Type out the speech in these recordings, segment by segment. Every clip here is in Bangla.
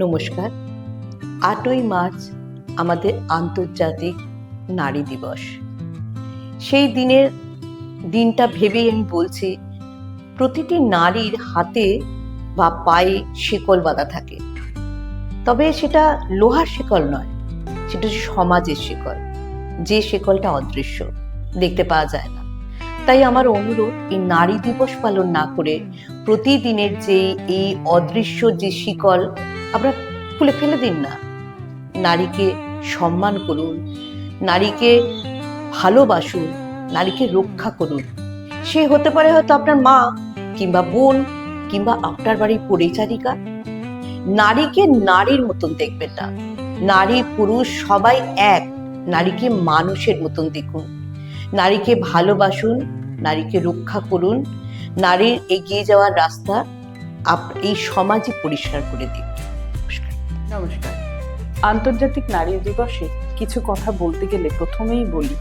নমস্কার। ৮ই মার্চ আমাদের আন্তর্জাতিক নারী দিবস। সেই দিনটা ভেবেই আমি বলছি, প্রতিটি নারীর হাতে বা পায়ে শিকল বাঁধা থাকে, তবে সেটা লোহার শিকল নয়, সেটা সমাজের শিকল, যে শিকলটা অদৃশ্য, দেখতে পাওয়া যায় না। তাই আমার অনুরোধ, এই নারী দিবস পালন না করে প্রতিদিনের যে এই অদৃশ্য যে শিকল আমরা খুলে ফেলে দিন না। নারীকে সম্মান করুন, নারীকে ভালোবাসুন, নারীকে রক্ষা করুন। সে হতে পারে হয়তো আপনার মা, কিংবা বোন, কিংবা আপনার বাড়ির পরিচারিকা। নারীকে নারীর মতন দেখবেন না, নারী পুরুষ সবাই এক। নারীকে মানুষের মতন দেখুন, নারীকে ভালোবাসুন, নারীকে রক্ষা করুন। নারীর এগিয়ে যাওয়ার রাস্তা এই সমাজই পরিষ্কার করে দিন। নমস্কার। আন্তর্জাতিক নারী দিবসে কিছু কথা বলতে গেলে প্রথমেই বলি,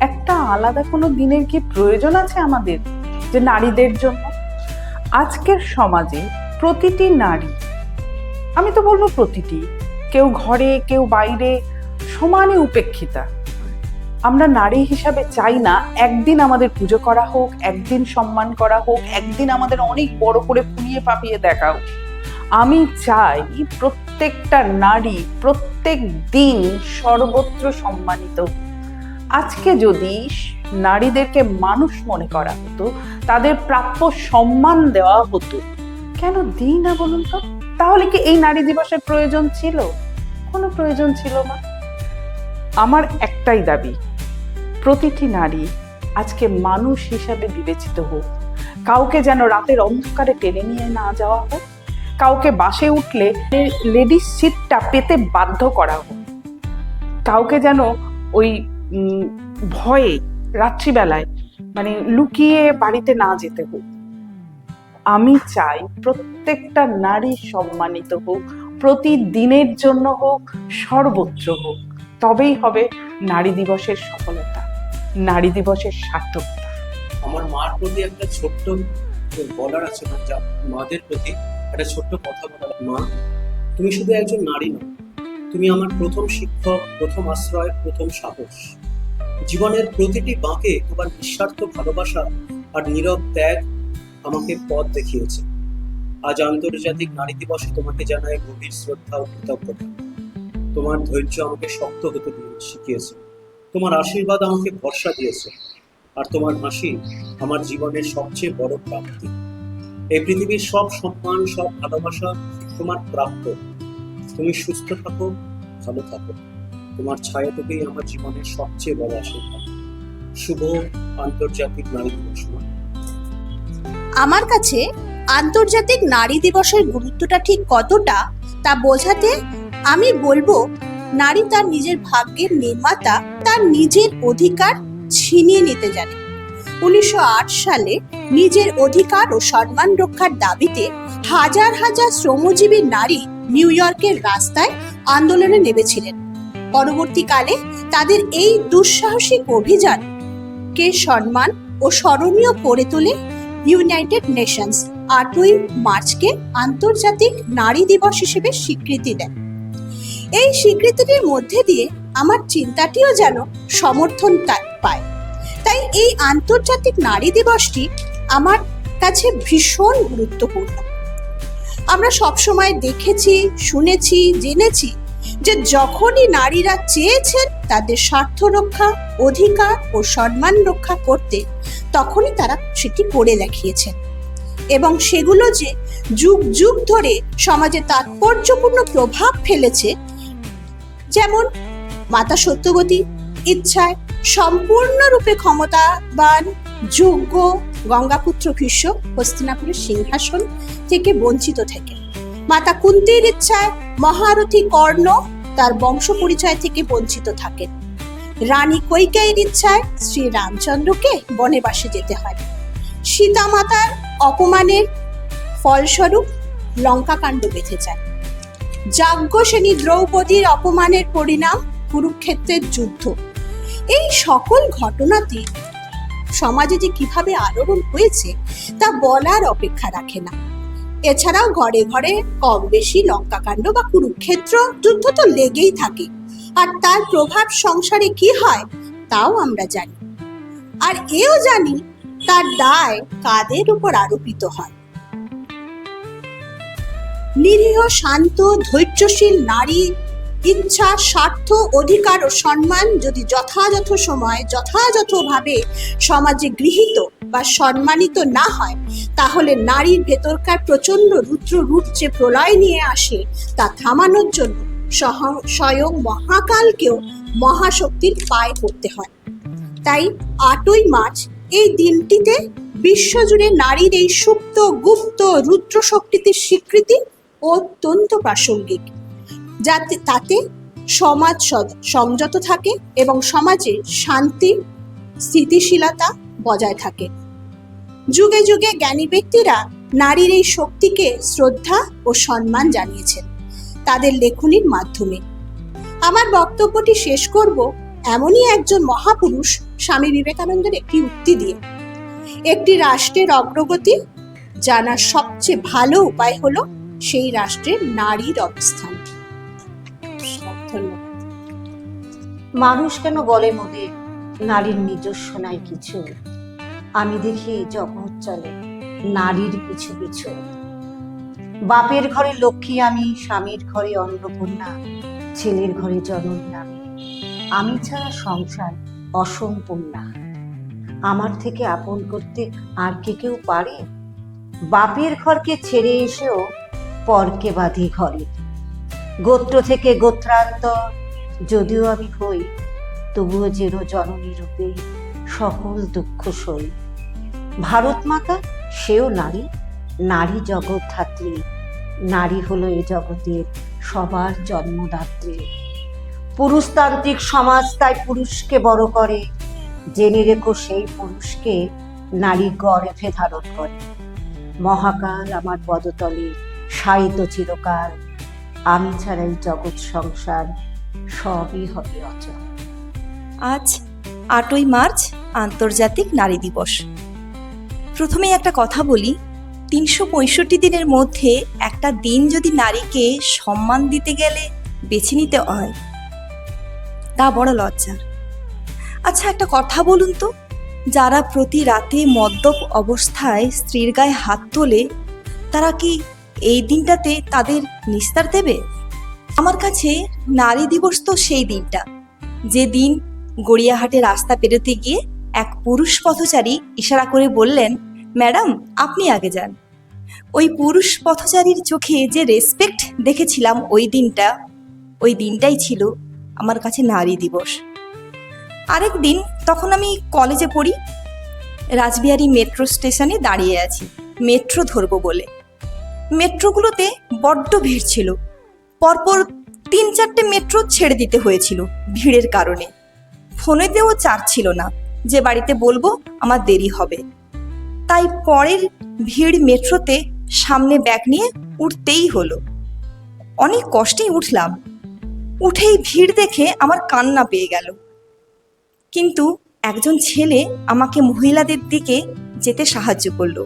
একটা আলাদা কোনো দিনের কি প্রয়োজন আছে আমাদের যে নারীদের জন্য? আজকের সমাজে প্রতিটি নারী, আমি তো বলবো প্রতিটি, কেউ ঘরে কেউ বাইরে, সমানে উপেক্ষিতা। আমরা নারী হিসাবে চাই না একদিন আমাদের পুজো করা হোক, একদিন সম্মান করা হোক, একদিন আমাদের অনেক বড় করে ফুলিয়ে ফাঁপিয়ে দেখা হোক। আমি চাই প্রত্যেকটা নারী প্রত্যেক দিন সর্বত্র সম্মানিত। আজকে যদি নারীদেরকে মানুষ মনে করা হতো, তাদের প্রাপ্য সম্মান দেওয়া হতো, কেন দিই না বলুন তো? তাহলে কি এই নারী দিবসের প্রয়োজন ছিল? কোনো প্রয়োজন ছিল না। আমার একটাই দাবি, প্রতিটি নারী আজকে মানুষ হিসাবে বিবেচিত হোক। কাউকে যেন রাতের অন্ধকারে টেনে নিয়ে না যাওয়া হোক, কাউকে বাসে উঠলে লেডিস সিটটা পেতে বাধ্য করা হোক, কাউকে যেন ওই ভয়ে রাত্রিবেলায় লুকিয়ে বাড়িতে না যেতে হোক। আমি চাই প্রত্যেকটা নারী সম্মানিত হোক, প্রতিদিনের জন্য হোক, সর্বত্র হোক। তবেই হবে নারী দিবসের সফলতা, নারী দিবসের সার্থকতা। আমার মার প্রতি একটা ছোট্ট বলার আছে, মাদের প্রতি একটা ছোট্ট কথা বলার। মা, তুমি শুধু একজন নারী নও, তুমি আমার প্রথম শিক্ষক, প্রথম আশ্রয়, প্রথম সাহস। জীবনের প্রতিটি বাঁকে তোমার নিঃস্বার্থ ভালোবাসা আর নীরব ত্যাগ আমাকে পথ দেখিয়েছে। আজ আন্তর্জাতিক নারী দিবসে তোমাকে জানাই গভীর শ্রদ্ধা ও কৃতজ্ঞতা। তোমার ধৈর্য আমাকে শক্ত হতে শিখিয়েছে, তোমার আশীর্বাদ আমাকে ভরসা দিয়েছে, আর তোমার হাসি আমার জীবনের সবচেয়ে বড় প্রাপ্তি। এই পৃথিবীর সব সম্মান, সব ভালোবাসা তোমার প্রাপ্য। তুমি সুস্থ থাকো, ভালো থাকো। তোমার ছায়াটুকুই আমার জীবনের সবচেয়ে বড় আশীর্বাদ। শুভ আন্তর্জাতিক নারী দিবস। আমার কাছে আন্তর্জাতিক নারী দিবসের গুরুত্বটা ঠিক কতটা তা বোঝাতে আমি বলবো, নারী তার নিজের ভাগ্যের নির্মাতা, তার নিজের অধিকার ছিনিয়ে নিতে জানে। 1908 সালে নিজের অধিকার ও সম্মান রক্ষার দাবিতে হাজার হাজার শ্রমজীবী নারী নিউ ইয়র্কের রাস্তায় আন্দোলনে নেমেছিলেন। পরবর্তীকালে তাদের এই দুঃসাহসিক অভিযান কে সম্মান ও স্মরণীয় করে তোলে ইউনাইটেড নেশনস 8ই মার্চকে আন্তর্জাতিক নারী দিবস হিসেবে স্বীকৃতি দেয়। এই স্বীকৃতির মধ্যে দিয়ে আমার চিন্তাটিও যেন সমর্থন পায়। তাই এই আন্তর্জাতিক নারী দিবসটি আমার কাছে ভীষণ গুরুত্বপূর্ণ। আমরা সবসময় দেখেছি, শুনেছি, জেনেছি যে যখনই নারীরা চেয়েছেন তাদের স্বার্থ রক্ষা, অধিকার ও সম্মান রক্ষা করতে, তখনই তারা সেটি করে দেখিয়েছেন। এবং সেগুলো যে যুগ যুগ ধরে সমাজে তাৎপর্যপূর্ণ প্রভাব ফেলেছে, যেমন মাতা সত্যবতী ইচ্ছায় সম্পূর্ণরূপে ক্ষমতাবান যোগ্য গঙ্গাপুত্র ভীষ্ম হস্তিনাপুরের সিংহাসন থেকে বঞ্চিত থেকে, মাতা কুন্তীর ইচ্ছায় মহারথী কর্ণ তার বংশ পরিচয় থেকে বঞ্চিত থাকেন, রানী কৈকেয়ীর ইচ্ছায় শ্রী রামচন্দ্রকে বনবাসে যেতে হয়, সীতা মাতার অপমানের ফলস্বরূপ লঙ্কাকাণ্ড বেঁধে যায়, যাজ্ঞসেনী দ্রৌপদীর অপমানের পরিণাম কুরুক্ষেত্রের যুদ্ধ। এই সকল ঘটনাতে সমাজে যে কিভাবে আলোড়ন হয়েছে তা বলার অপেক্ষা রাখে না। এছাড়াও ঘরে ঘরে কম বেশি লঙ্কাকাণ্ড বা কুরুক্ষেত্র যুদ্ধ তো লেগেই থাকে, আর তার প্রভাব সংসারে কি হয় তাও আমরা জানি। আর এও জানি তার দায় কাদের উপর আরোপিত হয়। নিরীহ, শান্ত, ধৈর্যশীল নারী ইচ্ছা, স্বার্থ, অধিকার ও সম্মান যদি যথাযথ সময় যথাযথভাবে সমাজে গৃহীত বা সম্মানিত না হয়, তাহলে নারীর ভেতরকার প্রচন্ড রুদ্ররূপ যে প্রলয় নিয়ে আসে তা থামানোর জন্য স্বয়ং মহাকালকেও মহাশক্তির পায়ে পড়তে হয়। তাই 8ই মার্চ এই দিনটিতে বিশ্বজুড়ে নারীর এই সুপ্ত গুপ্ত রুদ্র শক্তির স্বীকৃতি অত্যন্ত প্রাসঙ্গিক, যাতে তাতে সমাজ সংযত থাকে এবং সমাজে শান্তি স্থিতিশীলতা বজায় থাকে। যুগে যুগে জ্ঞানী ব্যক্তিরা নারীর এই শক্তিকে শ্রদ্ধা ও সম্মান জানিয়েছেন তাদের লেখনীর মাধ্যমে। আমার বক্তব্যটি শেষ করব এমনই একজন মহাপুরুষ স্বামী বিবেকানন্দের একটি উক্তি দিয়ে। একটি রাষ্ট্রের অগ্রগতি জানার সবচেয়ে ভালো উপায় হলো সেই রাষ্ট্রের নারীর অবস্থান। ধন্যবাদ। মানুষ কেন বলে মোদের নারীর নিজস্ব নাই কিছু, আমি দেখি জগৎ চলে নারীর পিছু পিছু। বাপের ঘরে লক্ষ্মী আমি, স্বামীর ঘরে অন্নপূর্ণা, ছেলের ঘরে জননী আমি ছাড়া সংসার অসম্পূর্ণা। আমার থেকে আপন করতে আর কে কেউ পারে? বাপের ঘরকে ছেড়ে এসেও পরকে বাঁধি ঘরে। গোত্র থেকে গোত্রান্তর যদিও আমি হই, তবুও যেন জননী রূপে সকল দুঃখ সই। ভারত মাতা সেও নারী, নারী জগৎ ধাত্রী। নারী হলো এ জগতের সবার জন্মদাত্রী। পুরুষতান্ত্রিক সমাজ তাই পুরুষকে বড় করে, জেনে রেখো সেই পুরুষকে নারী গর্ভে ধারণ করে। মহাকাল আমার পদতলে শায়িত চিরকাল, আমি ছাড়াই জগৎ সংসার সবই হবে অচল। আজ 8ই মার্চ আন্তর্জাতিক নারী দিবস। প্রথমেই একটা কথা বলি, 365 দিনের মধ্যে একটা দিন যদি নারীকে সম্মান দিতে গেলে বেছে নিতে হয়, তা বড় লজ্জার। আচ্ছা, একটা কথা বলুন তো, যারা প্রতি রাতে মদ্যপ অবস্থায় স্ত্রীর গায়ে হাত তোলে, তারা কি এই দিনটাতে তাদের নিস্তার দেবে? আমার কাছে নারী দিবস তো সেই দিনটা, যে দিন গড়িয়াহাটে রাস্তা পেরোতে গিয়ে এক পুরুষ পথচারী ইশারা করে বললেন, ম্যাডাম আপনি আগে যান। ওই পুরুষ পথচারীর চোখে যে রেসপেক্ট দেখেছিলাম ওই দিনটাই ছিল আমার কাছে নারী দিবস। আরেক দিন, তখন আমি কলেজে পড়ি, রাসবিহারী মেট্রো স্টেশনে দাঁড়িয়ে আছি মেট্রো ধরবো বলে। মেট্রোগুলোতে বড্ড ভিড় ছিল, পরপর 3-4টে মেট্রো ছেড়ে দিতে হয়েছিল ভিড়ের কারণে। ফোনেতেও চার্জ ছিল না যে বাড়িতে বলবো আমার দেরি হবে। তাই পরের ভিড় মেট্রোতে সামনে ব্যাগ নিয়ে উঠতেই হলো। অনেক কষ্টেই উঠলাম। উঠেই ভিড় দেখে আমার কান্না পেয়ে গেল। কিন্তু একজন ছেলে আমাকে মহিলাদের দিকে যেতে সাহায্য করলো,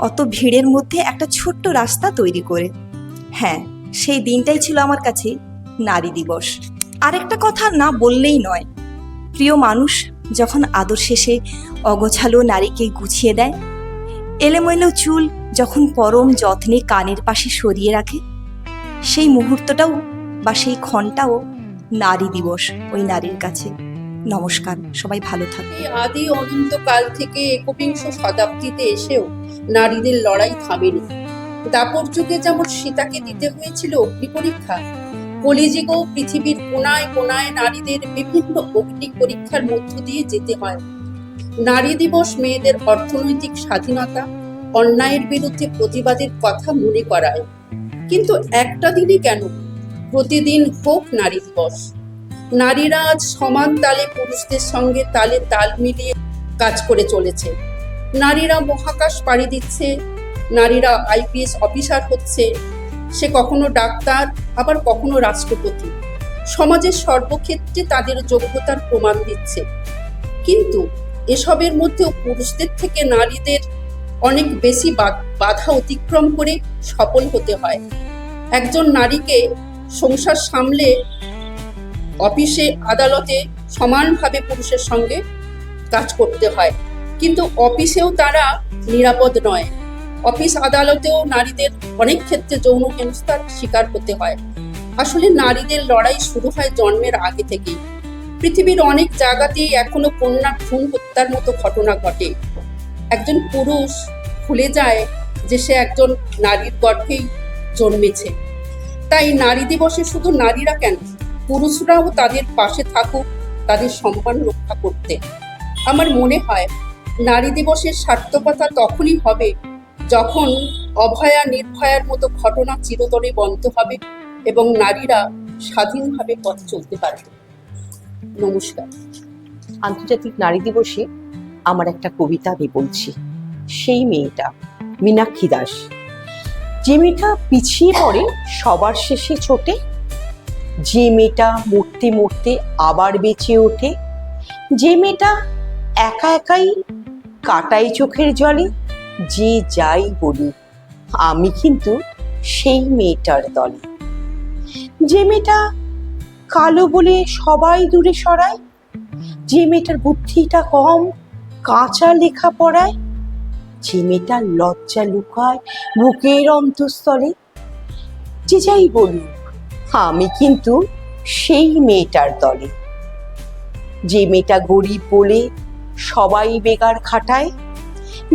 অত ভিড়ের মধ্যে একটা ছোট্ট রাস্তা তৈরি করে। হ্যাঁ, সেই দিনটাই ছিল আমার কাছে নারী দিবস। আরেকটা কথা না বললেই নয়, প্রিয় মানুষ যখন আদর শেষে অগোছালো নারীকে গুছিয়ে দেয়, এলোমেলো চুল যখন পরম যত্নে কানের পাশে সরিয়ে রাখে, সেই মুহূর্তটাও বা সেই ক্ষণটাও নারী দিবস ওই নারীর কাছে। নমস্কার, সবাই ভালো থাকবে। এই আদি অনন্তকাল থেকে একবিংশ শতাব্দীতে এসেও নারীদের লড়াই থামেনি। দাপর যুগে যেমন সীতাকে দিতে হয়েছিল অগ্নি পরীক্ষা, কলিযুগেও পৃথিবীর কোনায় কোনায় নারীদের বিভিন্ন অগ্নি পরীক্ষার মধ্য দিয়ে যেতে হয়। নারী দিবস মেয়েদের অর্থনৈতিক স্বাধীনতা, অন্যায়ের বিরুদ্ধে প্রতিবাদের কথা মনে করায়। কিন্তু একটা দিনই কেন, প্রতিদিন হোক নারী দিবস। নারীরা আজ সমান তালে পুরুষদের সঙ্গে তালে তাল মিলিয়ে কাজ করে চলেছে। নারীরা মহাকাশ পাড়ি দিচ্ছে, নারীরা আইপিএস অফিসার হচ্ছে, সে কখনো ডাক্তার, আবার কখনো রাষ্ট্রপতি। সমাজের সর্বক্ষেত্রে তাদের যোগ্যতার প্রমাণ দিচ্ছে। কিন্তু এসবের মধ্যেও পুরুষদের থেকে নারীদের অনেক বেশি বাধা অতিক্রম করে সফল হতে হয়। একজন নারীকে সংসার সামলে অফিসে আদালতে সমানভাবে পুরুষের সঙ্গে কাজ করতে হয়, কিন্তু অফিসেও তারা নিরাপদ নয়। অফিস আদালতেও নারীদের অনেক ক্ষেত্রে যৌন হেনস্থার শিকার হতে হয়। আসলে নারীদের লড়াই শুরু হয় জন্মের আগে থেকেই। পৃথিবীর অনেক জায়গাতেই এখনো কন্যা ভ্রূণ হত্যার মতো ঘটনা ঘটে। একজন পুরুষ ভুলে যায় যে সে একজন নারীর গর্ভেই জন্মেছে। তাই নারী দিবসে শুধু নারীরা কেন, পুরুষরাও তাদের পাশে থাকুক, তাদের সম্মান রক্ষা করতে। আমার মনে হয় নারী দিবসের সার্থকতা তখনই হবে যখন অভয়া নির্ভয়ার মতো ঘটনা চিরতরে বন্ধ হবে এবং নারীরা স্বাধীনভাবে পথ চলতে পারবে। নমস্কার। আন্তর্জাতিক নারী দিবসে আমার একটা কবিতা আমি বলছি। সেই মেয়েটা, মীনাক্ষী দাস। যে মেয়েটা পিছিয়ে পড়ে সবার শেষে ছোটে, যে মেয়েটা মরতে মরতে আবার বেঁচে ওঠে, যে মেয়েটা একা একাই কাটায় চোখের জলে, যে যাই বলি আমি কিন্তু সেই মেয়েটার দলে। যে মেয়েটা কালো বলে সবাই দূরে সরায়, যে মেয়েটার বুদ্ধিটা কম, কাঁচা লেখা পড়ায়, যে মেয়েটার লজ্জা লুকায় বুকের অন্তঃস্থলে, যে যাই বলুক আমি কিন্তু সেই মেয়েটার দলে। যে মেয়েটা গরিব বলে সবাই বেগার খাটায়,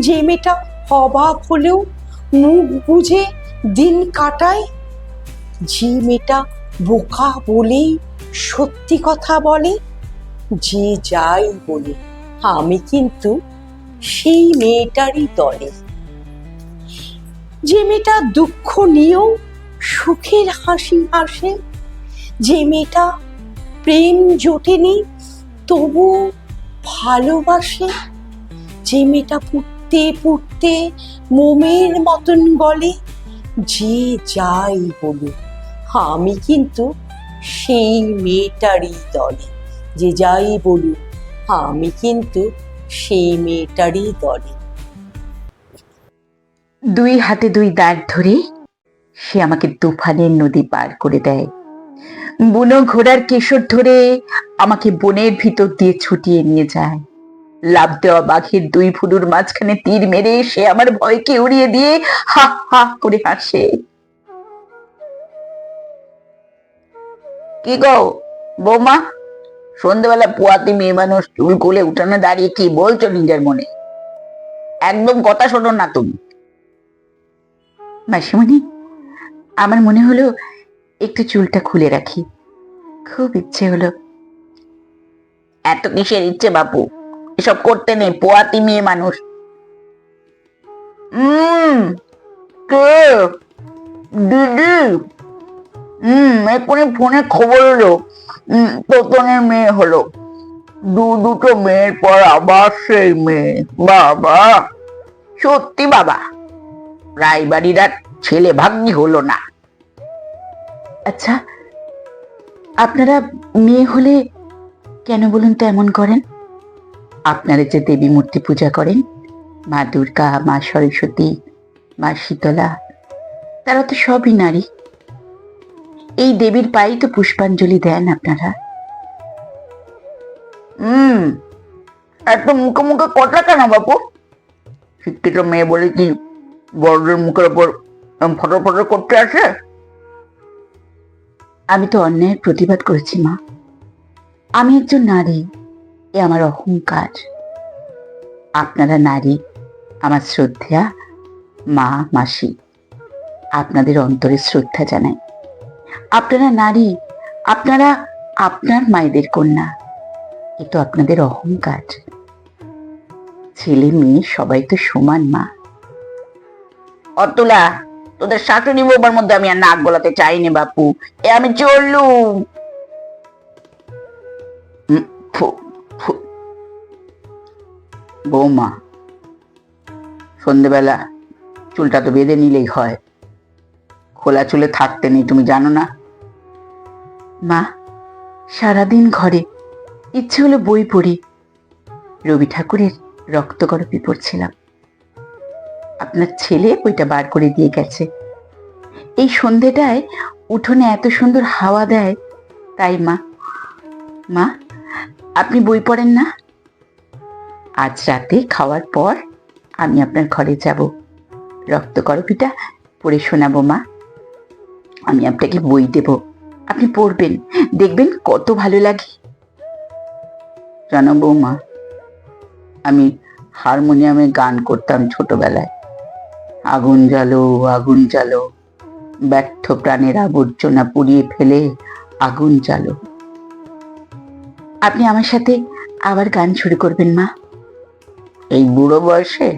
যে মেয়েটা অভাব হলেও মুখ বুঝে দিন কাটায়, যে মেয়েটা বোকা বলেই সত্যি কথা বলে, যে যাই বলে আমি কিন্তু সেই মেয়েটারই দলে। যে মেয়েটা দুঃখ নিয়েও সুখের হাসি হাসে, যে মেয়েটা প্রেম জোটেনি তবু ভালোবাসে, যে মেয়েটা পুড়তে পুড়তে মোমের মতন গলে, যে যাই বলুক আমি কিন্তু সেই মেয়েটারই দলে। যে যাই বলুক আমি কিন্তু সেই মেয়েটারই দলে। দুই হাতে দুই দাঁত ধরে সে আমাকে তুফানের নদী পার করে দেয়। বুনো ঘোড়ার কেশর ধরে আমাকে বনের ভিতর দিয়ে ছুটিয়ে নিয়ে যায়। লাফ দেওয়া বাঘের দুই ভুরুর মাঝখানে তীর মেরে সে আমার ভয়কে উড়িয়ে দিয়ে হা হা করে হাসে। কি গো বৌমা, সন্ধ্যেবেলা পোয়াতি মেয়ে মানুষ চুল কোলে উঠানে দাঁড়িয়ে কি বলছো নিজের মনে? একদম কথা শোনো না তুমি। মাসিমণি, আমার মনে হলো একটু চুলটা খুলে রাখি, খুব ইচ্ছে হলো। এত কিসের ইচ্ছে বাপু, এসব করতে নেই, পোয়াতি মেয়ে মানুষ। কে? দিদি? এক্ষুনি ফোনে খবর এলো তোতনের মেয়ে হলো। দুটো মেয়ের পর আবার সেই মেয়ে। বাবা, সত্যি বাবা, রায়বাড়ির আর ছেলে ভাগ্যি হলো না। আচ্ছা, আপনারা মেয়ে হলে কেন বলুন তো এমন করেন? আপনারা যে দেবী মূর্তি পূজা করেন, মা দুর্গা, মা সরস্বতী, মা শীতলা, তারা তো সবই নারী। এই দেবীর পায়েই তো পুষ্পাঞ্জলি দেন আপনারা। এত মুখে মুখে কথা কেন বাপু? শিক্ষিত মেয়ে বলে কি বড়দের মুখের ওপর ফটো ফটো করতে আসে? আমি তো অন্যায়ের প্রতিবাদ করেছি মা। আমি একজন নারী, এ আমার অহংকার। আপনারা নারী, আমার শ্রদ্ধা মা, মাসি, আপনাদের অন্তরে শ্রদ্ধা জানাই। আপনারা নারী, আপনারা আপনার মায়েদের কন্যা, এ তো আপনাদের অহংকার। ছেলে মেয়ে সবাই তো সমান মা। অতুলা, তোদের শাশুড়ি বৌমার মধ্যে আমি আর নাক গলাতে চাইনি বাপু, এ আমি চললুম। বৌমা, সন্ধেবেলা চুলটা তো বেঁধে নিলেই হয়, খোলা চুলে থাকতে নেই, তুমি জানো না? মা, সারাদিন ঘরে, ইচ্ছে হলো বই পড়ি। রবি ঠাকুরের রক্তগরপি পড়ছিলাম। আপনার ছেলে বইটা বার করে দিয়ে গেছে। এই সন্ধেটায় উঠোনে এত সুন্দর হাওয়া দেয়, তাই মা। মা, আপনি বই পড়েন না? আজ রাতে খাওয়ার পর আমি আপনার ঘরে যাব, রক্তকরপীটা পড়ে শোনাবো মা। আমি আপনাকে বই দেব, আপনি পড়বেন, দেখবেন কত ভালো লাগে। জানো বৌমা, আমি হারমোনিয়ামে গান করতাম ছোটবেলায়। আগুন জ্বালো, আগুন জ্বালো, ব্যর্থ প্রাণের আবর্জনা পুড়িয়ে ফেলে আগুন জ্বালো। আপনি আমার সাথে আবার গান শুরু করবেন মা? এই বুড়ো বয়সে?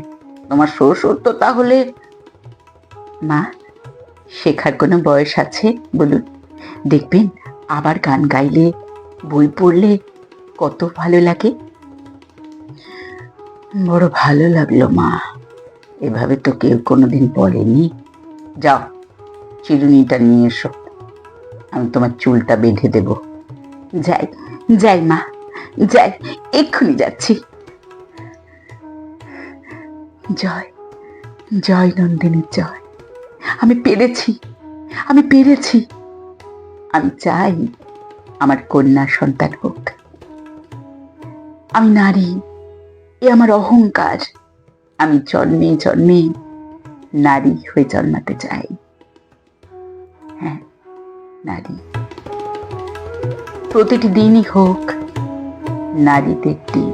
তোমার শ্বশুর তো তাহলে। মা, শেখার কোনো বয়স আছে বলুন? দেখবেন আবার গান গাইলে, বই পড়লে কত ভালো লাগে। বড় ভালো লাগলো মা, এভাবে তো কেউ কোনোদিন বলেনি। যাও, চিরুনিটা নিয়ে এসো, আমি তোমার চুলটা বেঁধে দেব। যাই যাই মা, যাই, এক্ষুনি যাচ্ছি। জয় জয় নন্দিনীর জয়। আমি পেরেছি, আমি পেরেছি। আমি চাই আমার কন্যা সন্তান হোক। আমি নারী, এ আমার অহংকার। আমি জন্মে জন্মে নারী হয়ে জন্মাতে চাই। হ্যাঁ, নারী। প্রতিটি দিনই হোক নারীদের দিন।